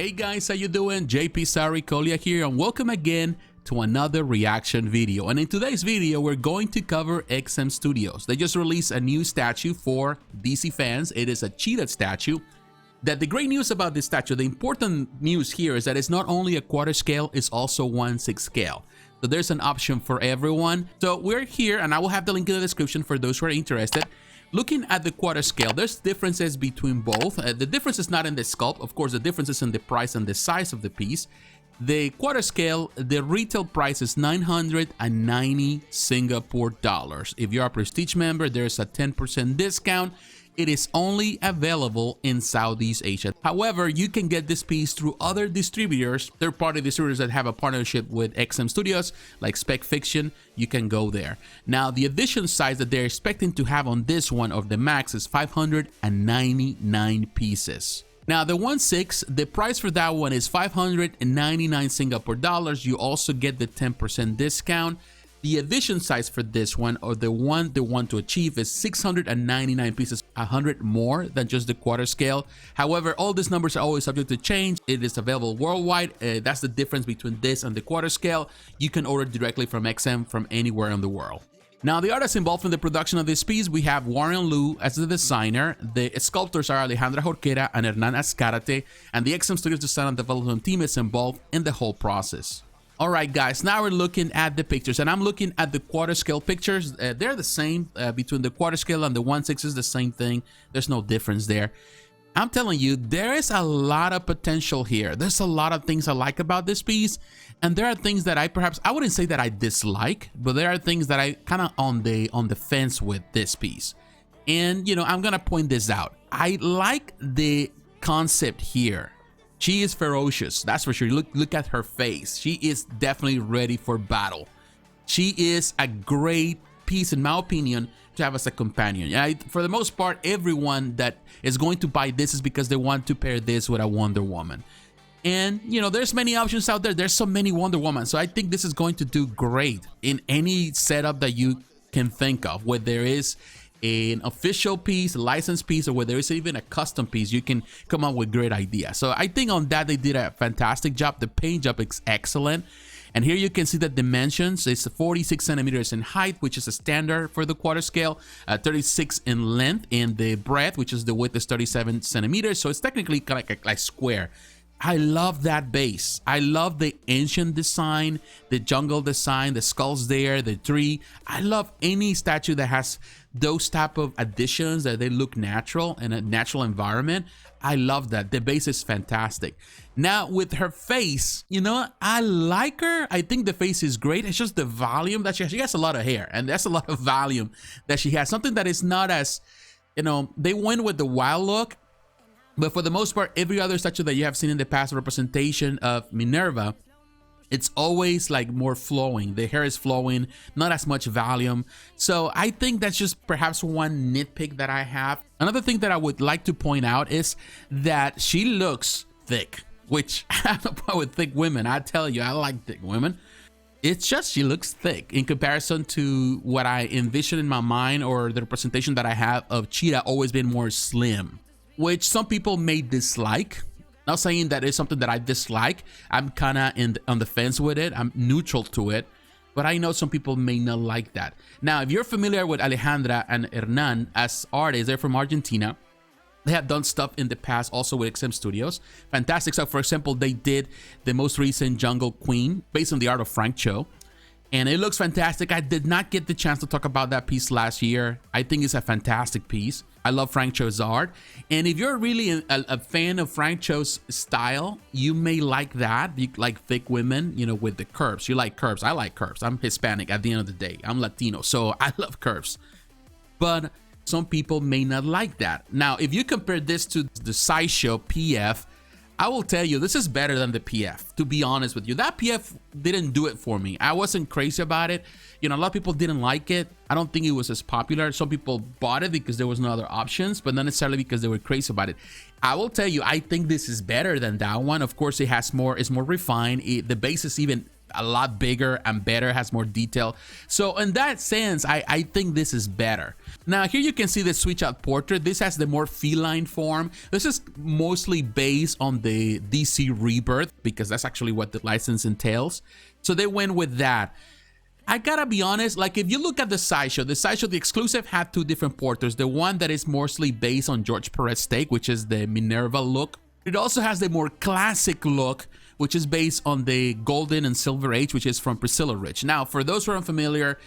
Hey guys, how you doing? jpsarrireviews here, and welcome again to another reaction video. And in today's video, we're going to cover XM Studios. They just released a new statue for DC fans. It is a Cheetah statue. The great news about this statue, the important news here is that it's not only a quarter scale, it's also 1/6 scale. So there's an option for everyone. So we're here, and I will have the link in the description for those who are interested. Looking at the quarter scale, there's differences between both. The difference is not in the sculpt. Of course, the difference is in the price and the size of the piece. The quarter scale, the retail price is 990 Singapore dollars. If you're a Prestige member, there's a 10% discount. It is only available in Southeast Asia. However, you can get this piece through other distributors, third-party distributors that have a partnership with XM Studios, like Spec Fiction. You can go there. Now, the edition size that they're expecting to have on this one of the Max is 599 pieces. Now, the 1/6, the price for that one is 599 Singapore dollars. You also get the 10% discount. The edition size for this one, or the one they want to achieve, is 699 pieces, 100 more than just the quarter scale. However, all these numbers are always subject to change. It is available worldwide. That's the difference between this and the quarter scale. You can order directly from XM from anywhere in the world. Now, the artists involved in the production of this piece, we have Warren Liu as the designer. The sculptors are Alejandra Jorquera and Hernan Azcárate, and the XM Studios design and development team is involved in the whole process. All right, guys, now we're looking at the pictures, and I'm looking at the quarter scale pictures. They're the same between the quarter scale and the 1/6 is the same thing. There's no difference there. I'm telling you, there is a lot of potential here. There's a lot of things I like about this piece, and there are things that I wouldn't say that I dislike, but there are things that I kind of on the fence with this piece. And you know, I'm gonna point this out. I like the concept here. She is ferocious, that's for sure. Look at her face. She is definitely ready for battle. She is a great piece, in my opinion, to have as a companion. For the most part, everyone that is going to buy this is because they want to pair this with a Wonder Woman. And you know, there's many options out there. There's so many Wonder Woman. So I think this is going to do great in any setup that you can think of, where there is an official piece, a licensed piece, or where there is even a custom piece. You can come up with great ideas. So I think on that they did a fantastic job. The paint job is excellent. And here you can see the dimensions. It's 46 centimeters in height, which is a standard for the quarter scale, 36 in length, and the breadth, which is the width, is 37 centimeters. So it's technically kind of like square. I love that base. I love the ancient design, the jungle design, the skulls there, the tree. I love any statue that has those type of additions that they look natural in a natural environment. I love that. The base is fantastic. Now with her face, you know, I like her. I think the face is great. It's just the volume that she has. She has a lot of hair, and that's a lot of volume that she has. Something that is not as, you know, they went with the wild look. But for the most part, every other statue that you have seen in the past representation of Minerva, it's always like more flowing. The hair is flowing, not as much volume. So I think that's just perhaps one nitpick that I have. Another thing that I would like to point out is that she looks thick, which I have no problem with thick women. I tell you, I like thick women. It's just she looks thick in comparison to what I envision in my mind, or the representation that I have of Cheetah always been more slim, which some people may dislike. Not saying that it's something that I dislike. I'm kind of on the fence with it. I'm neutral to it, but I know some people may not like that. Now, if you're familiar with Alejandra and Hernan as artists, they're from Argentina. They have done stuff in the past also with XM Studios. Fantastic stuff. For example, they did the most recent Jungle Queen based on the art of Frank Cho, and it looks fantastic. I did not get the chance to talk about that piece last year. I think it's a fantastic piece. I love Frank Cho's art. And if you're really a fan of Frank Cho's style, you may like that. You like thick women, you know, with the curves. You like curves. I like curves. I'm Hispanic at the end of the day. I'm Latino, so I love curves. But some people may not like that. Now, if you compare this to the Sideshow PF, I will tell you, this is better than the PF, to be honest with you. That PF didn't do it for me. I wasn't crazy about it. You know, a lot of people didn't like it. I don't think it was as popular. Some people bought it because there was no other options, but not necessarily because they were crazy about it. I will tell you, I think this is better than that one. Of course, it has more, it's more refined. The base is even a lot bigger and better, has more detail. So in that sense, I think this is better. Now here you can see the switch out portrait. This has the more feline form. This is mostly based on the DC Rebirth because that's actually what the license entails. So they went with that. I gotta be honest, like if you look at the sideshow, the exclusive had two different portraits. The one that is mostly based on George Perez take, which is the Minerva look. It also has the more classic look, which is based on the Golden and Silver Age, which is from Priscilla Rich. Now, for those who are unfamiliar,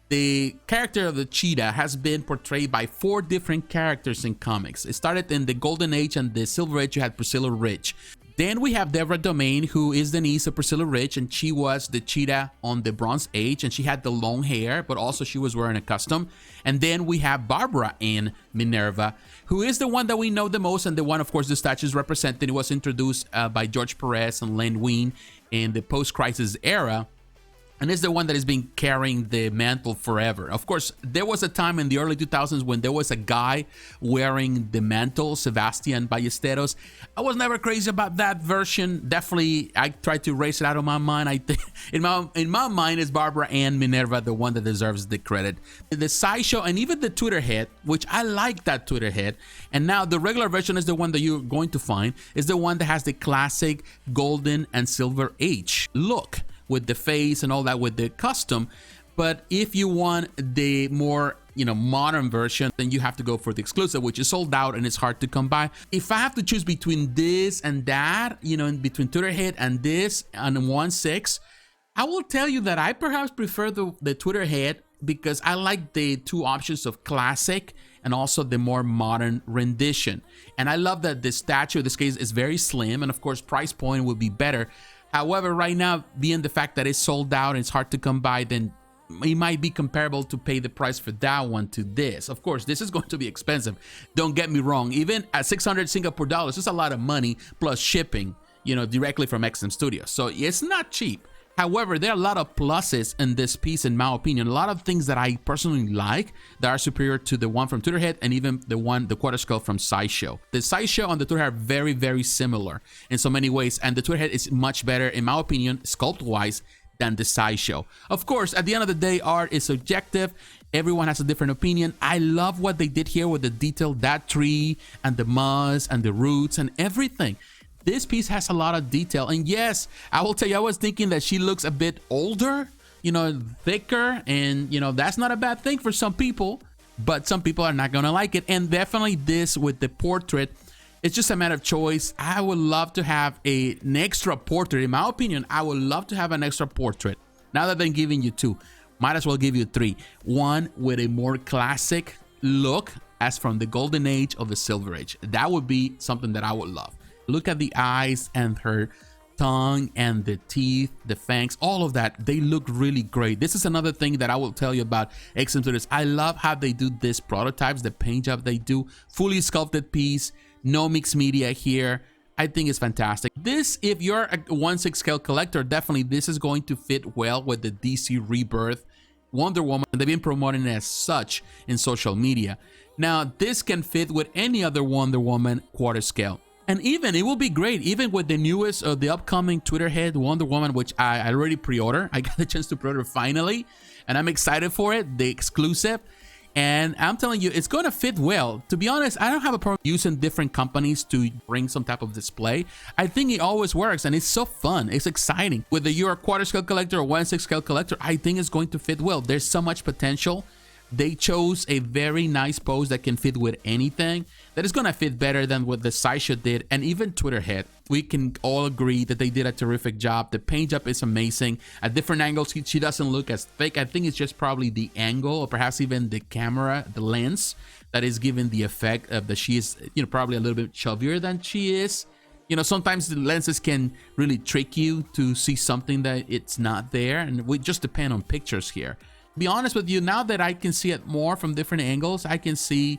the character of the Cheetah has been portrayed by 4 different characters in comics. It started in the Golden Age and the Silver Age. You had Priscilla Rich. Then we have Deborah Domain, who is the niece of Priscilla Rich, and she was the Cheetah on the Bronze Age, and she had the long hair, but also she was wearing a custom. And then we have Barbara Ann Minerva, who is the one that we know the most, and the one, of course, the statue is represented. It was introduced by George Perez and Len Wein in the post-crisis era. And it's the one that has been carrying the mantle forever. Of course, there was a time in the early 2000s when there was a guy wearing the mantle, Sebastian Ballesteros. I was never crazy about that version. Definitely, I tried to erase it out of my mind. I think in my mind is Barbara Ann Minerva, the one that deserves the credit. The sideshow and even the Twitter head, which I like that Twitter head. And now the regular version is the one that you're going to find, is the one that has the classic Golden and Silver Age look, with the face and all that, with the custom. But if you want the more, modern version, then you have to go for the exclusive, which is sold out and it's hard to come by. If I have to choose between this and that, in between Twitter head and this and 1/6, I will tell you that I perhaps prefer the Twitter head because I like the 2 options of classic and also the more modern rendition. And I love that the statue in this case is very slim, and of course price point will be better. However, right now, being the fact that it's sold out and it's hard to come by, then it might be comparable to pay the price for that one to this. Of course, this is going to be expensive. Don't get me wrong. Even at 600 Singapore dollars, it's a lot of money plus shipping, directly from XM Studios. So it's not cheap. However, there are a lot of pluses in this piece, in my opinion. A lot of things that I personally like that are superior to the one from Twitterhead and even the quarter scale from Sideshow. The Sideshow and the Twitterhead are very, very similar in so many ways, and the Twitterhead is much better, in my opinion, sculpt-wise, than the Sideshow. Of course, at the end of the day, art is subjective. Everyone has a different opinion. I love what they did here with the detail, that tree and the moss and the roots and everything. This piece has a lot of detail, and yes, I will tell you, I was thinking that she looks a bit older, thicker, and that's not a bad thing for some people, but some people are not gonna like it. And definitely this with the portrait, it's just a matter of choice. I would love to have an extra portrait. In my opinion, I would love to have an extra portrait. Now that I'm giving you 2, might as well give you 3. One with a more classic look as from the Golden Age of the Silver Age. That would be something that I would love. Look at the eyes and her tongue and the teeth, the fangs, all of that. They look really great. This is another thing that I will tell you about XM Studios. I love how they do this prototypes, the paint job they do. Fully sculpted piece, no mixed media here. I think it's fantastic. This, if you're a 1/6 scale collector, definitely this is going to fit well with the DC Rebirth Wonder Woman. They've been promoting it as such in social media. Now, this can fit with any other Wonder Woman quarter scale. And even, it will be great, even with the newest, the upcoming Twitterhead Wonder Woman, which I already pre-order. I got the chance to pre-order finally, and I'm excited for it, the exclusive. And I'm telling you, it's going to fit well. To be honest, I don't have a problem using different companies to bring some type of display. I think it always works, and it's so fun. It's exciting. Whether you're a quarter scale collector or 1/6 scale collector, I think it's going to fit well. There's so much potential. They chose a very nice pose that can fit with anything, that is going to fit better than what the Sideshow did, and even Twitterhead. We can all agree that they did a terrific job. The paint job is amazing. At different angles, she doesn't look as thick. I think it's just probably the angle, or perhaps even the camera, the lens, that is giving the effect of that she is, probably a little bit chubbier than she is. Sometimes the lenses can really trick you to see something that it's not there, and we just depend on pictures here. Be honest with you, now that I can see it more from different angles, I can see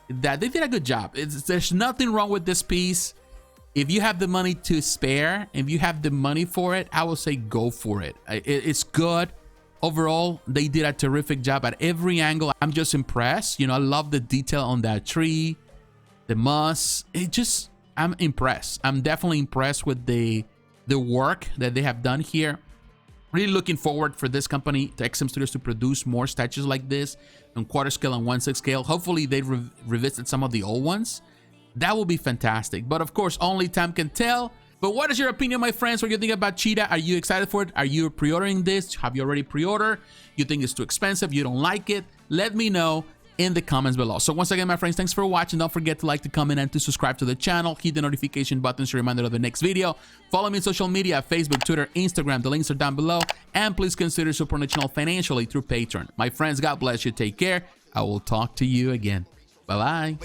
that they did a good job. There's nothing wrong with this piece. If you have the money to spare, if you have the money for it, I will say go for it. It's good. Overall, they did a terrific job at every angle. I'm just impressed. I love the detail on that tree, the moss. I'm impressed. I'm definitely impressed with the work that they have done here. Really looking forward for this company, to XM Studios, to produce more statues like this on quarter scale and 1/6 scale. Hopefully they revisit some of the old ones. That will be fantastic. But of course, only time can tell. But what is your opinion, my friends? What do you think about Cheetah? Are you excited for it? Are you pre-ordering this? Have you already pre-ordered? You think it's too expensive? You don't like it? Let me know in the comments below. So once again, my friends, thanks for watching. Don't forget to like, to comment, and to subscribe to the channel. Hit the notification button to remind you of the next video. Follow me on social media, Facebook, Twitter, Instagram. The links are down below. And please consider supporting the channel financially through Patreon. My friends, God bless you. Take care. I will talk to you again. Bye-bye.